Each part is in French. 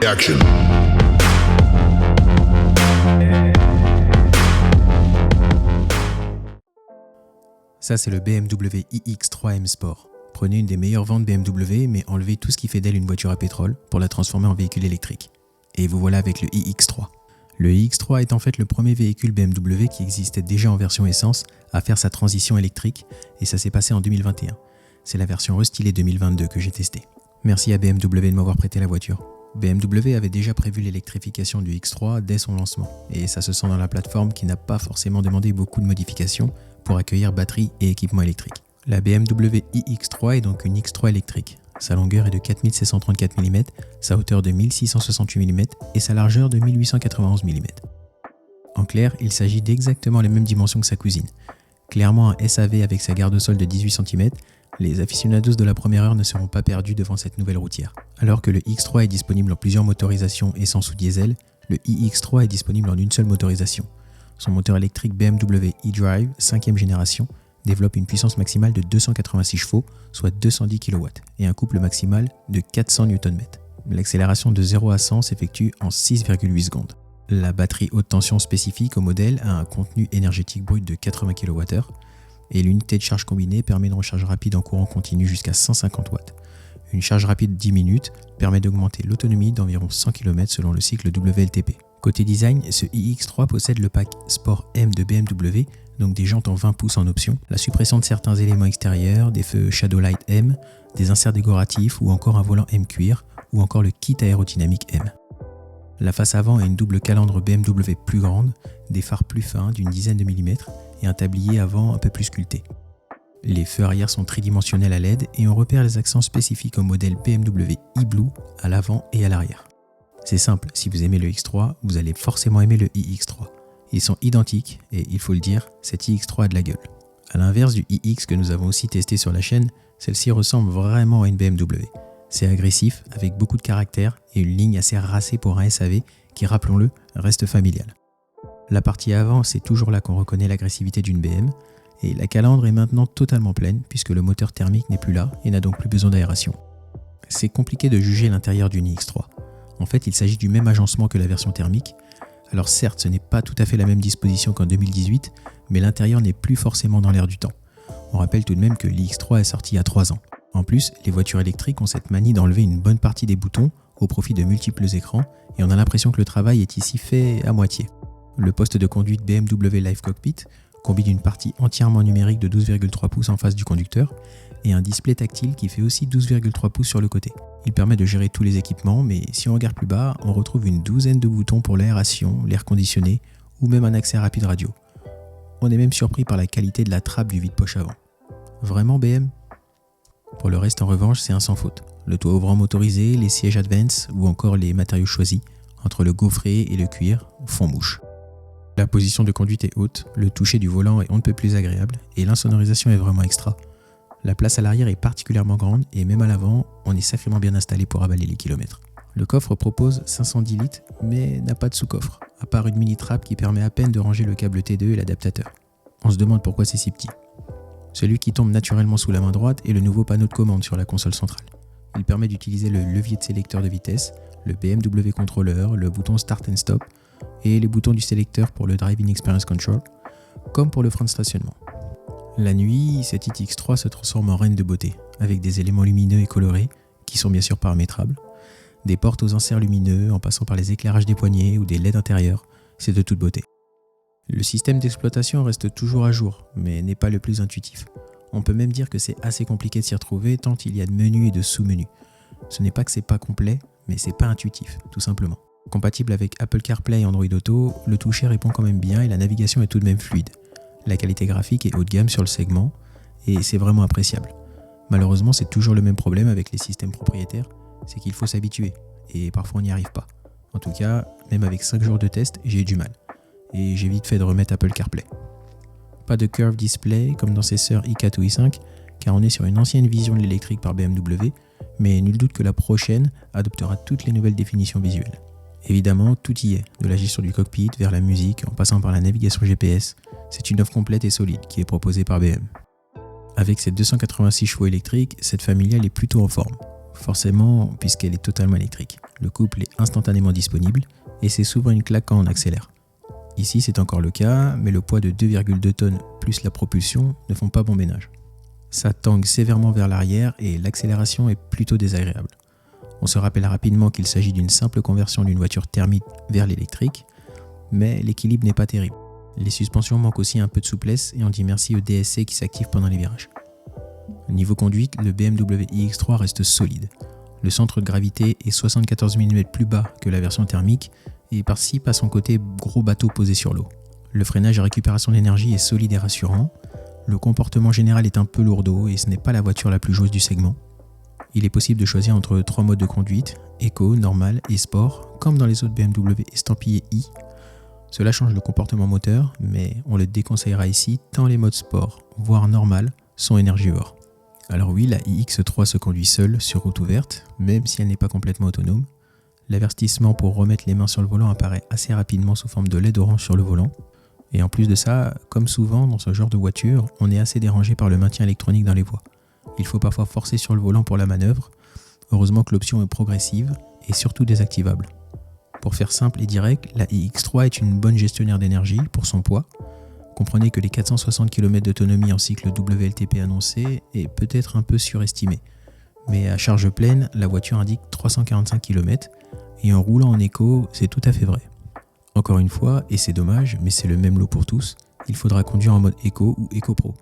Action. Ça, c'est le BMW iX3 M Sport. Prenez une des meilleures ventes BMW, mais enlevez tout ce qui fait d'elle une voiture à pétrole pour la transformer en véhicule électrique. Et vous voilà avec le iX3. Le iX3 est en fait le premier véhicule BMW qui existait déjà en version essence à faire sa transition électrique, et ça s'est passé en 2021. C'est la version restylée 2022 que j'ai testée. Merci à BMW de m'avoir prêté la voiture. BMW avait déjà prévu l'électrification du X3 dès son lancement, et ça se sent dans la plateforme qui n'a pas forcément demandé beaucoup de modifications pour accueillir batterie et équipement électrique. La BMW iX3 est donc une X3 électrique. Sa longueur est de 4634 mm, sa hauteur de 1668 mm et sa largeur de 1891 mm. En clair, il s'agit d'exactement les mêmes dimensions que sa cousine. Clairement un SAV avec sa garde-sol de 18 cm, les aficionados de la première heure ne seront pas perdus devant cette nouvelle routière. Alors que le X3 est disponible en plusieurs motorisations essence ou diesel, le iX3 est disponible en une seule motorisation. Son moteur électrique BMW eDrive 5e génération développe une puissance maximale de 286 chevaux, soit 210 kW, et un couple maximal de 400 Nm. L'accélération de 0 à 100 s'effectue en 6,8 secondes. La batterie haute tension spécifique au modèle a un contenu énergétique brut de 80 kWh, et l'unité de charge combinée permet une recharge rapide en courant continu jusqu'à 150 watts. Une charge rapide 10 minutes permet d'augmenter l'autonomie d'environ 100 km selon le cycle WLTP. Côté design, ce iX3 possède le pack Sport M de BMW, donc des jantes en 20 pouces en option, la suppression de certains éléments extérieurs, des feux Shadowlight M, des inserts décoratifs ou encore un volant M cuir ou encore le kit aérodynamique M. La face avant a une double calandre BMW plus grande, des phares plus fins d'une dizaine de millimètres et un tablier avant un peu plus sculpté. Les feux arrière sont tridimensionnels à LED et on repère les accents spécifiques au modèle BMW eBlue à l'avant et à l'arrière. C'est simple, si vous aimez le X3, vous allez forcément aimer le iX3. Ils sont identiques et il faut le dire, cet iX3 a de la gueule. A l'inverse du iX que nous avons aussi testé sur la chaîne, celle-ci ressemble vraiment à une BMW. C'est agressif, avec beaucoup de caractère et une ligne assez racée pour un SAV qui, rappelons-le, reste familial. La partie avant, c'est toujours là qu'on reconnaît l'agressivité d'une BM, et la calandre est maintenant totalement pleine puisque le moteur thermique n'est plus là et n'a donc plus besoin d'aération. C'est compliqué de juger l'intérieur d'une iX3. En fait, il s'agit du même agencement que la version thermique. Alors certes, ce n'est pas tout à fait la même disposition qu'en 2018, mais l'intérieur n'est plus forcément dans l'air du temps. On rappelle tout de même que l'iX3 est sorti il y a 3 ans. En plus, les voitures électriques ont cette manie d'enlever une bonne partie des boutons au profit de multiples écrans, et on a l'impression que le travail est ici fait à moitié. Le poste de conduite BMW Live Cockpit combine une partie entièrement numérique de 12,3 pouces en face du conducteur et un display tactile qui fait aussi 12,3 pouces sur le côté. Il permet de gérer tous les équipements, mais si on regarde plus bas, on retrouve une douzaine de boutons pour l'aération, l'air conditionné ou même un accès rapide radio. On est même surpris par la qualité de la trappe du vide-poche avant. Vraiment BM ? Pour le reste en revanche, c'est un sans faute. Le toit ouvrant motorisé, les sièges Advance ou encore les matériaux choisis, entre le gaufré et le cuir, font mouche. La position de conduite est haute, le toucher du volant est on ne peut plus agréable et l'insonorisation est vraiment extra. La place à l'arrière est particulièrement grande et même à l'avant, on est sacrément bien installé pour avaler les kilomètres. Le coffre propose 510 litres mais n'a pas de sous-coffre, à part une mini-trappe qui permet à peine de ranger le câble T2 et l'adaptateur. On se demande pourquoi c'est si petit. Celui qui tombe naturellement sous la main droite est le nouveau panneau de commande sur la console centrale. Il permet d'utiliser le levier de sélecteur de vitesse, le BMW Controller, le bouton Start and Stop et les boutons du sélecteur pour le Driving Experience Control, comme pour le frein de stationnement. La nuit, cette iX3 se transforme en reine de beauté, avec des éléments lumineux et colorés, qui sont bien sûr paramétrables, des portes aux inserts lumineux en passant par les éclairages des poignées ou des LED intérieurs, c'est de toute beauté. Le système d'exploitation reste toujours à jour, mais n'est pas le plus intuitif. On peut même dire que c'est assez compliqué de s'y retrouver tant il y a de menus et de sous-menus. Ce n'est pas que c'est pas complet, mais c'est pas intuitif, tout simplement. Compatible avec Apple CarPlay et Android Auto, le toucher répond quand même bien et la navigation est tout de même fluide. La qualité graphique est haut de gamme sur le segment et c'est vraiment appréciable. Malheureusement, c'est toujours le même problème avec les systèmes propriétaires, c'est qu'il faut s'habituer et parfois on n'y arrive pas. En tout cas, même avec 5 jours de test, j'ai eu du mal et j'ai vite fait de remettre Apple CarPlay. Pas de curve display comme dans ses sœurs i4 ou i5 car on est sur une ancienne vision de l'électrique par BMW, mais nul doute que la prochaine adoptera toutes les nouvelles définitions visuelles. Évidemment, tout y est, de la gestion du cockpit vers la musique, en passant par la navigation GPS. C'est une offre complète et solide qui est proposée par BM. Avec ses 286 chevaux électriques, cette familiale est plutôt en forme. Forcément, puisqu'elle est totalement électrique. Le couple est instantanément disponible et c'est souvent une claque quand on accélère. Ici, c'est encore le cas, mais le poids de 2,2 tonnes plus la propulsion ne font pas bon ménage. Ça tangue sévèrement vers l'arrière et l'accélération est plutôt désagréable. On se rappelle rapidement qu'il s'agit d'une simple conversion d'une voiture thermique vers l'électrique, mais l'équilibre n'est pas terrible. Les suspensions manquent aussi un peu de souplesse et on dit merci au DSC qui s'active pendant les virages. Niveau conduite, le BMW iX3 reste solide. Le centre de gravité est 74 mm plus bas que la version thermique et participe à son côté gros bateau posé sur l'eau. Le freinage et récupération d'énergie est solide et rassurant. Le comportement général est un peu lourdeau et ce n'est pas la voiture la plus joueuse du segment. Il est possible de choisir entre 3 modes de conduite, Eco, Normal et Sport, comme dans les autres BMW estampillés i. Cela change le comportement moteur, mais on le déconseillera ici tant les modes Sport, voire Normal, sont énergivores. Alors oui, la iX3 se conduit seule sur route ouverte, même si elle n'est pas complètement autonome. L'avertissement pour remettre les mains sur le volant apparaît assez rapidement sous forme de LED orange sur le volant. Et en plus de ça, comme souvent dans ce genre de voiture, on est assez dérangé par le maintien électronique dans les voies. Il faut parfois forcer sur le volant pour la manœuvre. Heureusement que l'option est progressive et surtout désactivable. Pour faire simple et direct, la iX3 est une bonne gestionnaire d'énergie pour son poids. Comprenez que les 460 km d'autonomie en cycle WLTP annoncé est peut-être un peu surestimé. Mais à charge pleine, la voiture indique 345 km et en roulant en éco, c'est tout à fait vrai. Encore une fois, et c'est dommage, mais c'est le même lot pour tous, il faudra conduire en mode Eco ou Eco Pro.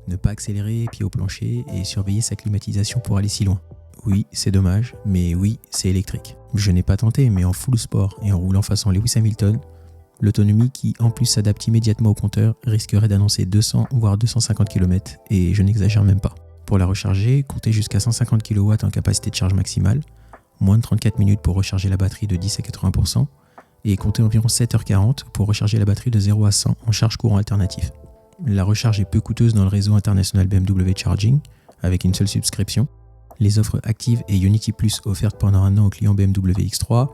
Ne pas accélérer, pied au plancher et surveiller sa climatisation pour aller si loin. Oui, c'est dommage, mais oui, c'est électrique. Je n'ai pas tenté, mais en full sport et en roulant façon Lewis Hamilton, l'autonomie qui en plus s'adapte immédiatement au compteur risquerait d'annoncer 200 voire 250 km et je n'exagère même pas. Pour la recharger, comptez jusqu'à 150 kW en capacité de charge maximale, moins de 34 minutes pour recharger la batterie de 10 à 80%, et comptez environ 7h40 pour recharger la batterie de 0 à 100 en charge courant alternatif. La recharge est peu coûteuse dans le réseau international BMW Charging, avec une seule subscription. Les offres Active et Unity Plus offertes pendant un an aux clients BMW X3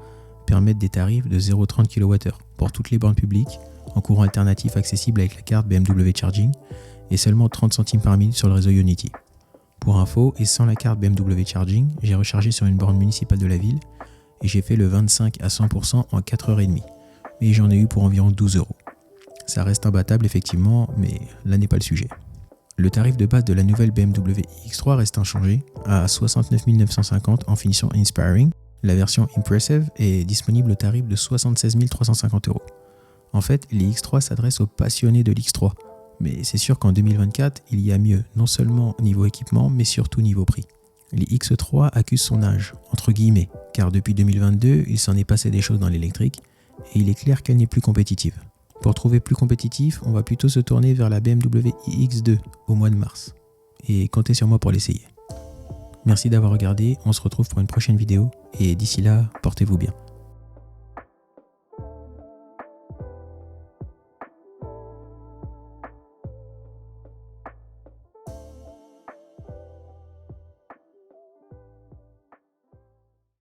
permettent des tarifs de 0,30 kWh pour toutes les bornes publiques, en courant alternatif accessible avec la carte BMW Charging, et seulement 30 centimes par minute sur le réseau Unity. Pour info, et sans la carte BMW Charging, j'ai rechargé sur une borne municipale de la ville, et j'ai fait le 25 à 100% en 4h30, et j'en ai eu pour environ 12 €. Ça reste imbattable effectivement, mais là n'est pas le sujet. Le tarif de base de la nouvelle BMW iX3 reste inchangé, à 69 950 en finition Inspiring. La version Impressive est disponible au tarif de 76 350 €. En fait, l'iX3 s'adresse aux passionnés de l'X3, mais c'est sûr qu'en 2024, il y a mieux, non seulement niveau équipement, mais surtout niveau prix. L'X3 accuse son âge, entre guillemets, car depuis 2022, il s'en est passé des choses dans l'électrique, et il est clair qu'elle n'est plus compétitive. Pour trouver plus compétitif, on va plutôt se tourner vers la BMW iX2 au mois de mars. Et comptez sur moi pour l'essayer. Merci d'avoir regardé, on se retrouve pour une prochaine vidéo, et d'ici là, portez-vous bien.